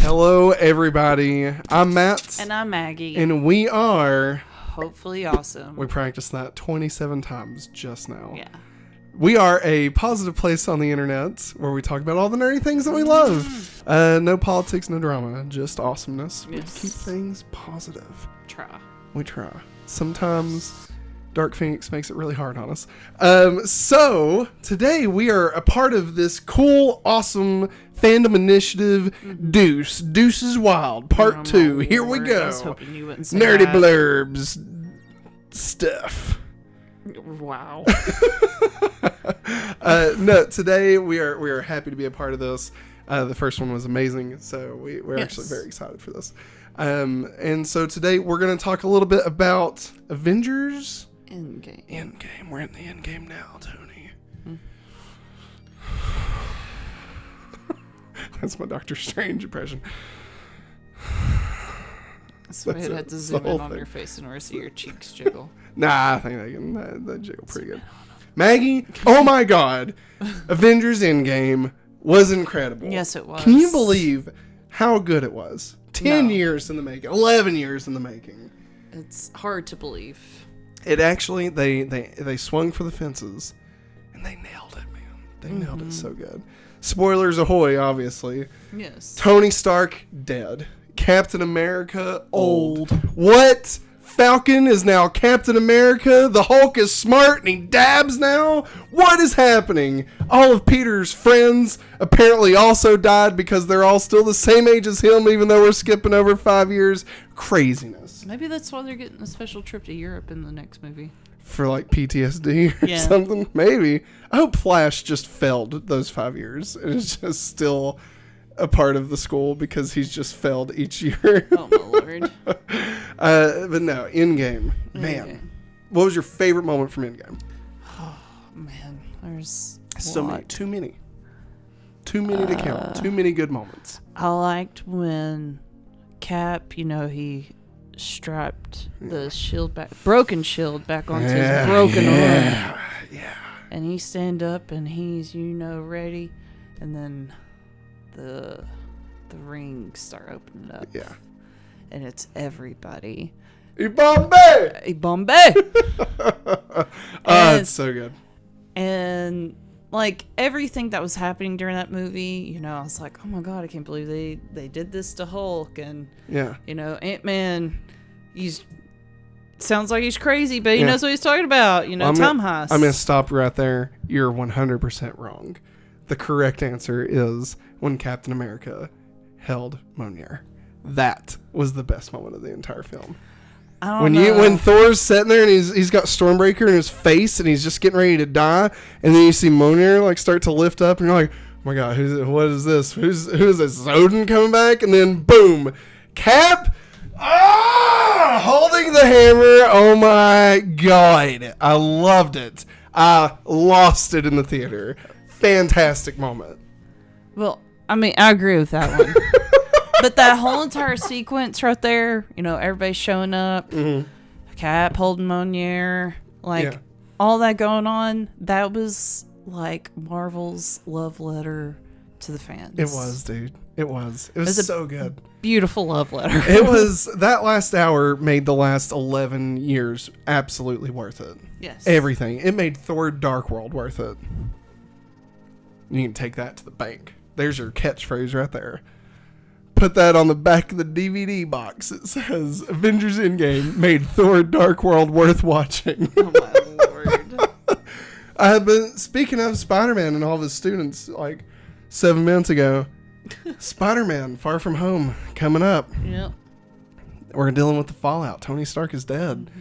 Hello, everybody. I'm Matt. And I'm Maggie. And we are... Hopefully awesome. We practiced that 27 times just now. Yeah. We are a positive place on the internet where we talk about all the nerdy things that we love. No politics, no drama, just awesomeness. Yes. We keep things positive. We try. Sometimes Dark Phoenix makes it really hard on us. So today we are a part of this cool, awesome Fandom Initiative. Deuce is Wild Part 2. Here we go. I was hoping you wouldn't say Nerdy that. blurbs stuff. Wow. No, today we are happy to be a part of this. The first one was amazing, so we're actually very excited for this. And so today we're going to talk a little bit about Avengers Endgame. We're in the Endgame now, Tony. That's my Doctor Strange impression. So we had to zoom in on your face in order to see your cheeks jiggle. Nah, I think they jiggle pretty good. Maggie, oh my God. Avengers Endgame was incredible. Yes, it was. Can you believe how good it was? 10 years in the making. 11 years in the making. It's hard to believe. It actually, they swung for the fences, and they nailed it, man. They nailed it so good. Spoilers ahoy, obviously. Yes. Tony Stark, dead. Captain America, old. What? Falcon is now Captain America. The Hulk is smart and he dabs now. What is happening? All of Peter's friends apparently also died because they're all still the same age as him, even though we're skipping over 5 years. Craziness. Maybe that's why they're getting a special trip to Europe in the next movie. For like PTSD or something. Maybe. I hope Flash just failed those 5 years and is just still a part of the school because he's just failed each year. Oh my Lord. But no, Endgame. Man. What was your favorite moment from Endgame? Oh man, there's so many. Too many to count. Too many good moments. I liked when Cap, he strapped the shield back, broken shield back onto his broken arm. Yeah. And he stand up and he's, ready. And then the rings start opening up. Yeah. And it's everybody. Bombay! Bombay! Oh, it's so good. And like everything that was happening during that movie, I was like, oh my God, I can't believe they did this to Hulk. And, Ant-Man, sounds like he's crazy, but he knows what he's talking about. Tom Haas. I'm going to stop right there. You're 100% wrong. The correct answer is when Captain America held Mjolnir. That was the best moment of the entire film. I don't know. When Thor's sitting there and he's got Stormbreaker in his face and he's just getting ready to die, and then you see Mjolnir start to lift up, and you're like, oh my God, what is this? Who's this? Odin coming back? And then boom, Cap, holding the hammer. Oh my God, I loved it. I lost it in the theater. Fantastic moment. Well, I agree with that one. But that whole entire sequence right there, everybody showing up, Cap holding Mjolnir, all that going on, that was like Marvel's love letter to the fans. It was, dude. It was so good. Beautiful love letter. It was, that last hour made the last 11 years absolutely worth it. Yes. Everything. It made Thor Dark World worth it. You can take that to the bank. There's your catchphrase right there. Put that on the back of the DVD box. It says, Avengers Endgame made Thor Dark World worth watching. Oh my Lord. But speaking of Spider-Man and all of his students, 7 minutes ago, Spider-Man Far From Home coming up. Yep. We're dealing with the fallout. Tony Stark is dead.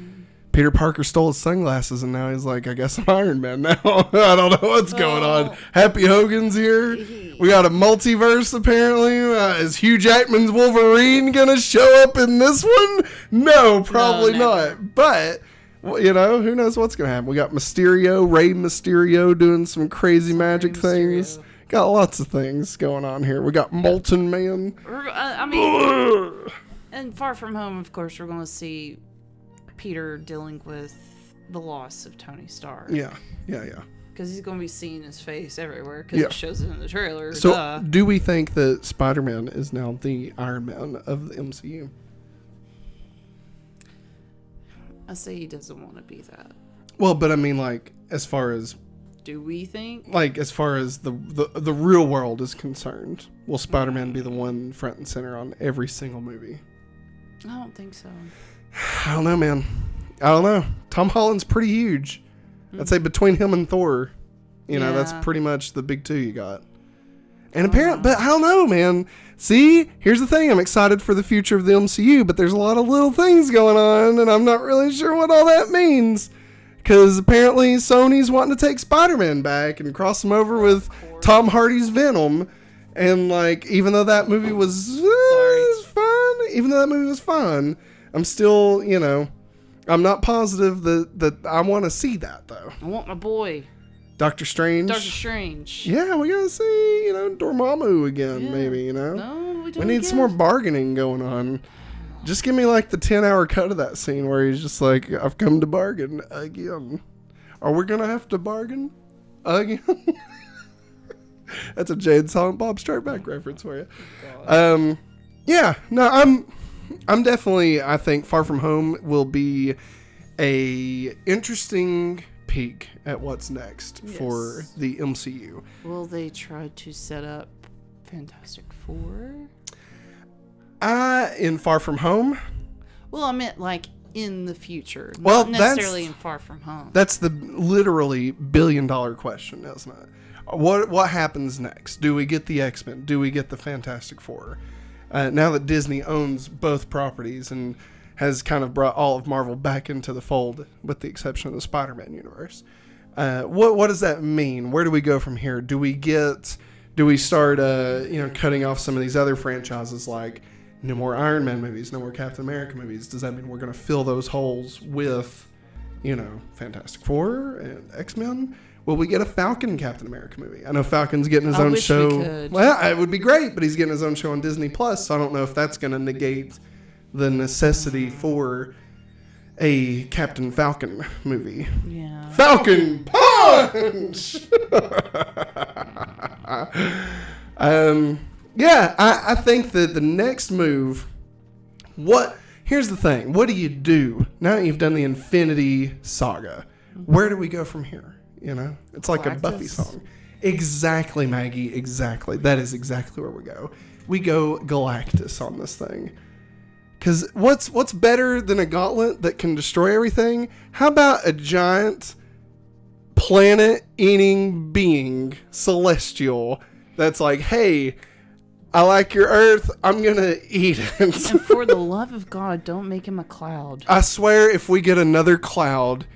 Peter Parker stole his sunglasses, and now he's like, I guess I'm Iron Man now. I don't know what's going on. Happy Hogan's here. We got a multiverse, apparently. Is Hugh Jackman's Wolverine going to show up in this one? No, probably not. But, who knows what's going to happen. We got Rey Mysterio doing some crazy magic things. Got lots of things going on here. We got Molten Man. And Far From Home, of course, we're going to see Peter dealing with the loss of Tony Stark. Yeah. because he's going to be seeing his face everywhere because it shows it in the trailer. So, do we think that Spider-Man is now the Iron Man of the MCU? I say he doesn't want to be that. Well, but I mean, like, as far as... Do we think? Like, as far as the real world is concerned, will Spider-Man be the one front and center on every single movie? I don't think so. I don't know, man. I don't know. Tom Holland's pretty huge. I'd say between him and Thor, you know, that's pretty much the big two you got. And apparently, but I don't know, man. See, here's the thing. I'm excited for the future of the MCU, but there's a lot of little things going on, and I'm not really sure what all that means. Because apparently Sony's wanting to take Spider-Man back and cross him over with Tom Hardy's Venom. And, like, even though that movie was fun, I'm still, you know, I'm not positive that I want to see that, though. I want my boy. Doctor Strange. Yeah, we gotta see, you know, Dormammu again, maybe, you know? No, we need some more bargaining going on. Just give me, like, the 10-hour cut of that scene where he's just like, I've come to bargain again. Are we gonna have to bargain again? That's a Jade Silent Bob Strike Back reference for you. Yeah, no, I'm definitely, I think Far From Home will be a interesting peek at what's next for the MCU. Will they try to set up Fantastic Four? In Far From Home? Well, I meant like in the future. Well, not necessarily in Far From Home. That's the literally billion-dollar question, isn't it? What happens next? Do we get the X-Men? Do we get the Fantastic Four? Now that Disney owns both properties and has kind of brought all of Marvel back into the fold, with the exception of the Spider-Man universe, what does that mean? Where do we go from here? Do we start cutting off some of these other franchises, like no more Iron Man movies, no more Captain America movies? Does that mean we're going to fill those holes with, you know, Fantastic Four and X-Men? Will we get a Falcon Captain America movie? I know Falcon's getting his own show. We could. Well, it would be great, but he's getting his own show on Disney Plus, so I don't know if that's going to negate the necessity for a Captain Falcon movie. Yeah. Falcon Punch! I think that the next move, here's the thing. What do you do now that you've done the Infinity Saga? Where do we go from here? You know, it's like a Buffy song. Exactly, Maggie. Exactly. That is exactly where we go. We go Galactus on this thing. Because what's better than a gauntlet that can destroy everything? How about a giant planet-eating being, celestial, that's like, hey, I like your Earth, I'm going to eat it. And for the love of God, don't make him a cloud. I swear if we get another cloud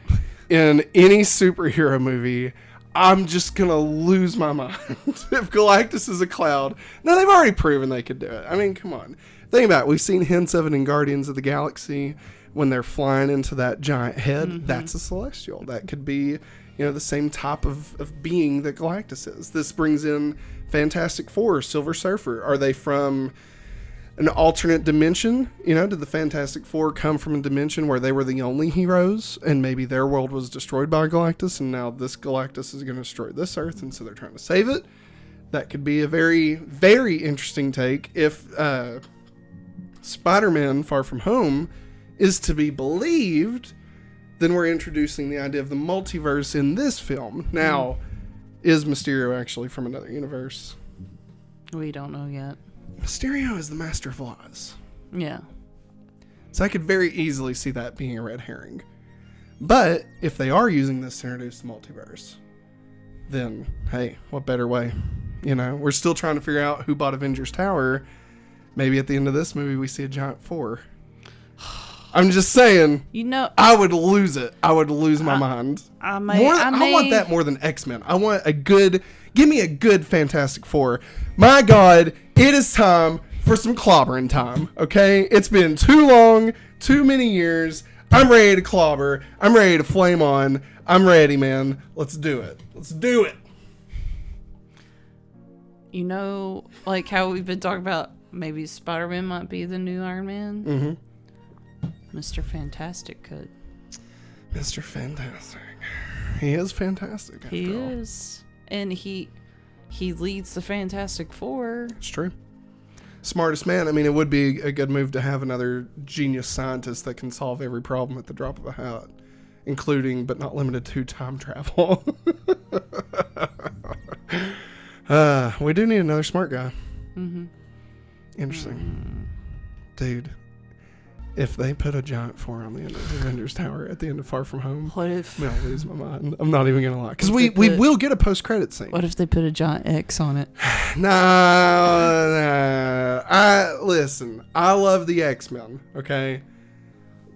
in any superhero movie, I'm just going to lose my mind. If Galactus is a cloud. No, they've already proven they could do it. I mean, come on. Think about it. We've seen hints of it in Guardians of the Galaxy when they're flying into that giant head. Mm-hmm. That's a celestial. That could be, you know, the same type of being that Galactus is. This brings in Fantastic Four, Silver Surfer. Are they from an alternate dimension? You know, did the Fantastic Four come from a dimension where they were the only heroes and maybe their world was destroyed by Galactus and now this Galactus is going to destroy this Earth and so they're trying to save it? That could be a very, very interesting take if Spider-Man Far From Home is to be believed. Then we're introducing the idea of the multiverse in this film. Now, is Mysterio actually from another universe? We don't know yet. Mysterio is the Master of Oz. Yeah. So I could very easily see that being a red herring. But if they are using this to introduce the multiverse, then, hey, what better way? You know, we're still trying to figure out who bought Avengers Tower. Maybe at the end of this movie we see a giant four. I'm just saying. You know, I would lose it. I would lose my mind. I want that more than X-Men. I want give me a good Fantastic Four. My God, it is time for some clobbering time. Okay, it's been too long, too many years. I'm ready to clobber. I'm ready to flame on. I'm ready, man. Let's do it. Let's do it. You know, like how we've been talking about maybe Spider-Man might be the new Iron Man. Mm-hmm. Mr. Fantastic could. Mr. Fantastic. He is fantastic. He is. And he leads the Fantastic Four. It's true. Smartest man. I mean, it would be a good move to have another genius scientist that can solve every problem at the drop of a hat, including but not limited to time travel. We do need another smart guy. Mm-hmm. Interesting. Dude, if they put a giant 4 on the end of the Avengers Tower at the end of Far From Home, What if... I'm going to lose my mind. I'm not even going to lie. Because we will get a post-credit scene. What if they put a giant X on it? Nah. Listen, I love the X-Men, okay?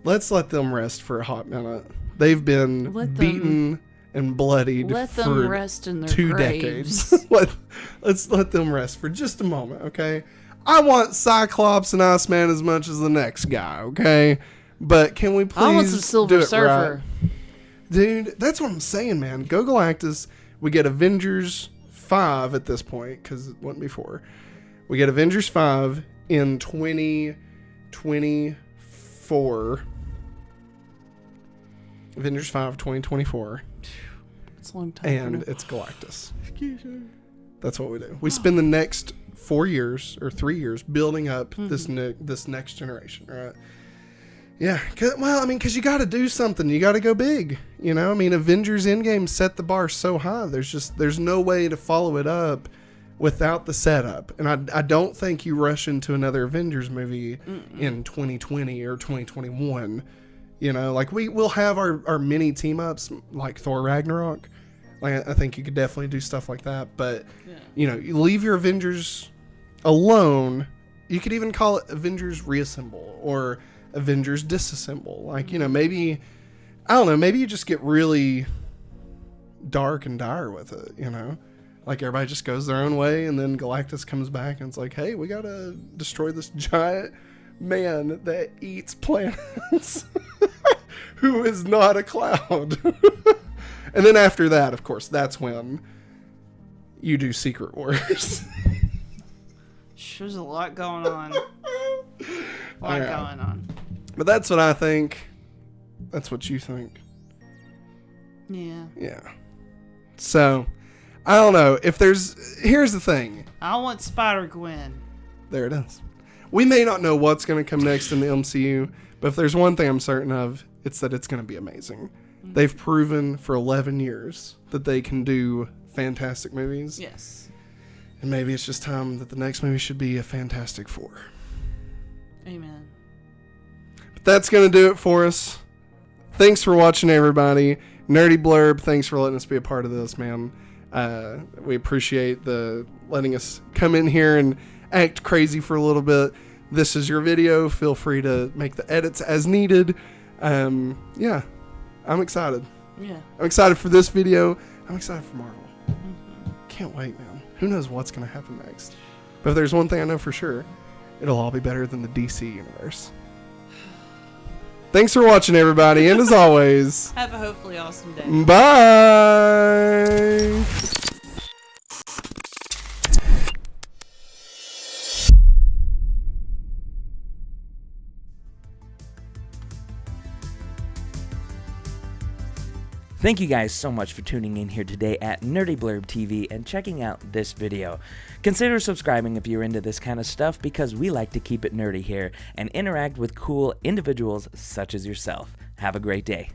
Let's let them rest for a hot minute. They've been beaten and bloodied for rest in their 2 graves. decades. Let's let them rest for just a moment, okay? I want Cyclops and Iceman as much as the next guy, okay? But can we please I want some Silver do it Surfer. right? Dude, that's what I'm saying, man. Go Galactus. We get Avengers 5 at this point, because it wasn't before. We get Avengers 5 in 2024. Avengers 5 2024. It's a long time. And it's Galactus. That's what we do. We spend the next 4 years or 3 years building up this next generation, right? Yeah. Because you got to do something. You got to go big. You know, I mean, Avengers Endgame set the bar so high. There's no way to follow it up without the setup. And I don't think you rush into another Avengers movie in 2020 or 2021. You know, like we'll have our mini team ups like Thor Ragnarok. Like I think you could definitely do stuff like that. But you know, you leave your Avengers alone. You could even call it Avengers Reassemble or Avengers Disassemble. Like, you know, maybe I don't know, maybe you just get really dark and dire with it, you know? Like everybody just goes their own way and then Galactus comes back and it's like, hey, we gotta destroy this giant man that eats planets who is not a cloud. And then after that, of course, that's when you do Secret Wars. There's a lot going on. Going on. But that's what I think. That's what you think. Yeah. Yeah. So, I don't know. Here's the thing. I want Spider-Gwen. There it is. We may not know what's going to come next in the MCU, but if there's one thing I'm certain of, it's that it's going to be amazing. Mm-hmm. They've proven for 11 years that they can do fantastic movies. Yes. And maybe it's just time that the next movie should be a Fantastic Four. Amen. But that's going to do it for us. Thanks for watching, everybody. Nerdy Blurb, thanks for letting us be a part of this, man. We appreciate letting us come in here and act crazy for a little bit. This is your video. Feel free to make the edits as needed. Yeah, I'm excited. Yeah. I'm excited for this video. I'm excited for Marvel. Can't wait, man. Who knows what's going to happen next? But if there's one thing I know for sure, it'll all be better than the DC universe. Thanks for watching, everybody. And as always, have a hopefully awesome day. Bye. Thank you guys so much for tuning in here today at Nerdy Blurb TV and checking out this video. Consider subscribing if you're into this kind of stuff because we like to keep it nerdy here and interact with cool individuals such as yourself. Have a great day.